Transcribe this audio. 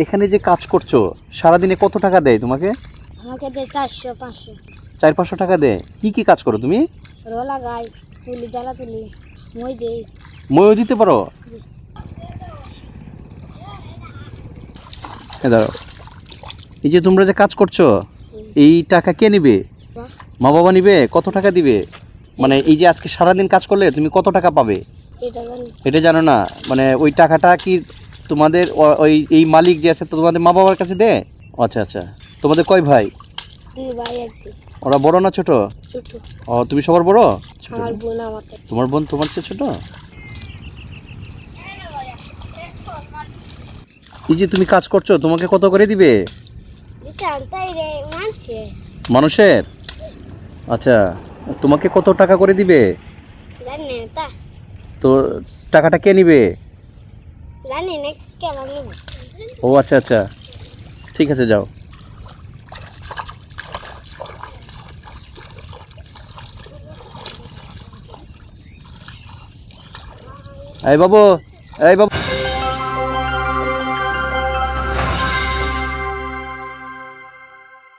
এখানে যে কাজ করছো সারাদিনে কত টাকা দেয় তোমাকে? আমাকে দেয় 400-500। 400-500 টাকা দেয়। কি কি কাজ করো তুমি? রোলা গাই, তুলি, জ্বালা তুলি, মই দেই। মইও দিতে পারো? দাঁড়াও, এই যে তোমরা যে কাজ করছো এই টাকা কে নিবে? মা বাবা নিবে? কত টাকা দিবে? মানে এই যে আজকে সারাদিন কাজ করলে তুমি কত টাকা পাবে এটা জানি। এটা জানো না? মানে ওই টাকাটা কি তোমাদের ওই এই মালিক যে আছে তোমাদের মা বাবার কাছে দেয়? আচ্ছা আচ্ছা। তোমাদের কয় ভাই? 2 ভাই আর কি। ওরা বড় না ছোট? ছোট। ও তুমি সবার বড়? ছোট আমার না? বোন আমার থেকে। তোমার বোন তোমার চেয়ে ছোট? এই যে তুমি কাজ করছো তোমাকে কত করে দিবে? তাই রে মানছে। মানুষের? আচ্ছা, তোমাকে কত টাকা করে দিবে? জানি না তা। তো টাকাটা কে নিবে? জানি না কেন নেব। ও আচ্ছা আচ্ছা, ঠিক আছে যাও। এই বাবু, এই বাবু।